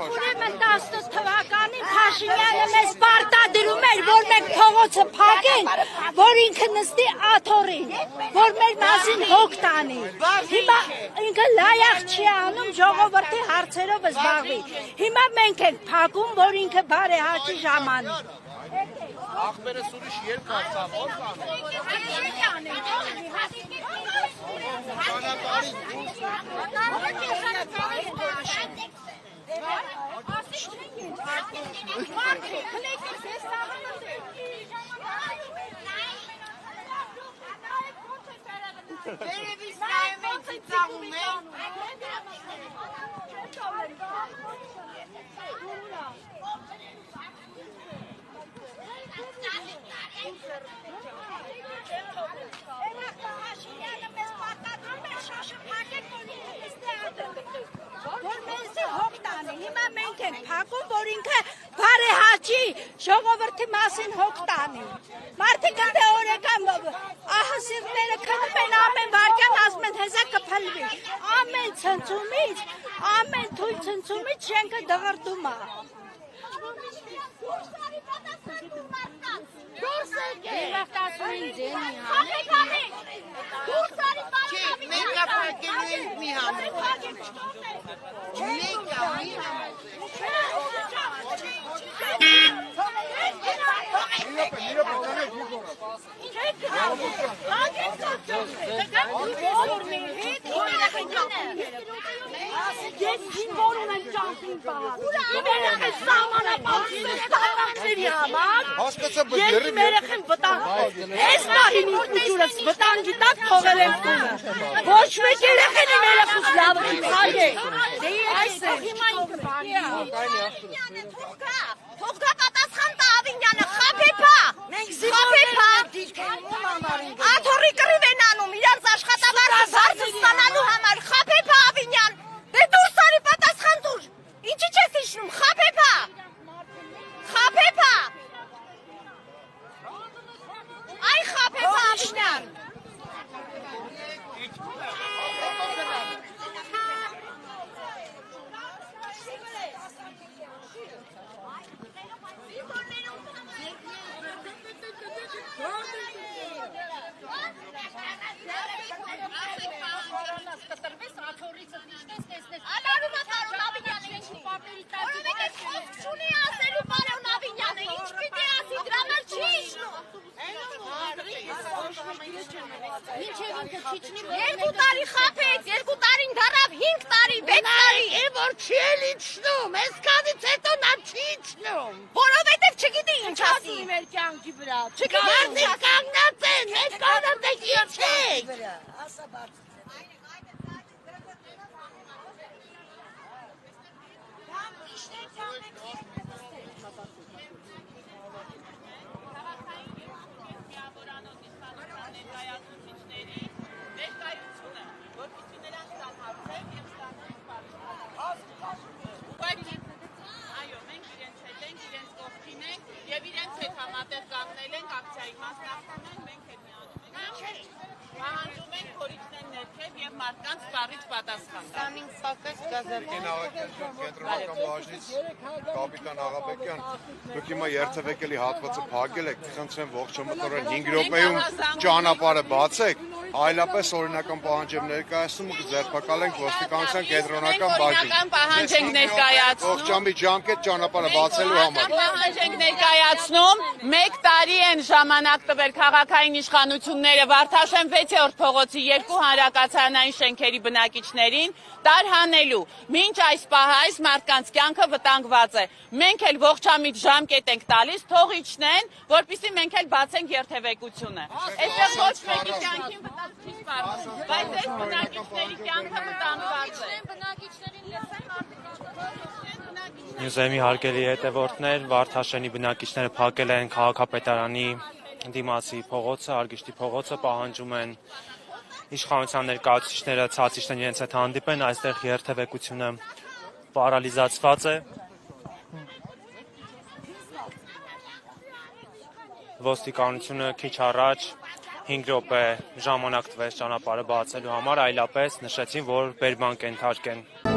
Ուրեմն 18 թվականին Փաշինյանը մեզ պարտադրում էր, որ մենք փողոցը փակենք, որ ինքը նստի աթոռին, որ մեր մասին հոգ տանի։ Հիմա ինքը լայախ չի անում ժողովրդի հարցերով զբաղվի։ Հիմա մենք ենք փակում, որ ինքը բարեհաճի ժամանի։ Ախպերս ուրիշ երկ արձավ, ով Հիմա մենք ենք փակում, որ ինքը բարեհաճի ժողովրդի մասին հոգ տանի։ Մարդիկ ընդ օրեկան ահասիրները քնում են ամեն վարքյան ասում են հեսա կփլվի։ Ամեն ցնցումից, ամեն թույլ ցնցումից շենքը դղրդում է։ Աթոռի կռիվ են անում, իրանց աշխատավարձը բարձր ստանալու համար, խաբեփա Ավինյան, դե դուրս արի պատասխան տուր, ինչի չես իջնում, խաբեփա, այ խաբեփա Ավինյան։ Երկու տարի խաբեց, 2 տարին դարավ, 5 տարի, 6 տարի։ Որ չի էլ իջնում, այսքանից հետո նա չի իջնում։ Որովհետև չգիտի ինչ ասի։ Մեր կյանքի վրա։ Չգիտի կանգնած են, մեկ կանոտ եք իջեք։ Եվ իրենց հետ համատեղ կանգնել ենք ակցիայի մասնակցում ենք, մենք հետ միանում ենք, պահանջում ենք փորձեն ներքև և մարդկանց սպառիչ պատասխան։ Կենտրոնական բաժնից կապիտան Աղաբեկյան, դուք հիմա երթևեկելի հատվածը փակել եք, խնդրեմ ողջամտորեն 5 րոպեում ճանապարհը բացեք, այլապես օրինական պահանջ եմ ներկայացնում ու ձերբակալենք ոստիկանության կենտրոնական բաժին։ Օրինական պահանջ ենք ներկայացնում։ Ողջամիջանք այդ ճանապարհը բացելու համար։ Պահանջ ենք ներկայացնում, 1 տարի են ժամանակ տվել քաղաքային իշխանությունները Վարդաշեն 6-րդ փողոցի 2 հանրակացարանային շենքերի բնակիչներին տարհանելու։ Մինչ այս պահը այս մարդկանց կյանքը վտանգված է։ Մենք էլ ողջամիտ ժամկետ ենք տալիս, թող իջնեն, որպեսզի մենք էլ բացենք երթևեկությունը։ Այստեղ ոչ մեկի կյանքին վտանգ չի սպառնում, բայց այս բնակիչների կյանքը վտանգված է։ Նյուզեմի հարգելի հետևորդներ, Վարդաշենի բնակիչները փակել են քաղաքապետարանի դիմացի փողոցը, Արգիշտի փողոցը, պահանջում են իշխանության ներկայացուցիչները ցածիչներն իրենց հետ հանդիպեն, այստեղ երթևեկությունը պարալիզացված է, ոստիկանությունը քիչ առաջ 5 րոպե ժամանակ տվեց ճանապարհը բացելու համար, այլապես նշեցին, որ բերբանկ ենթարկեն։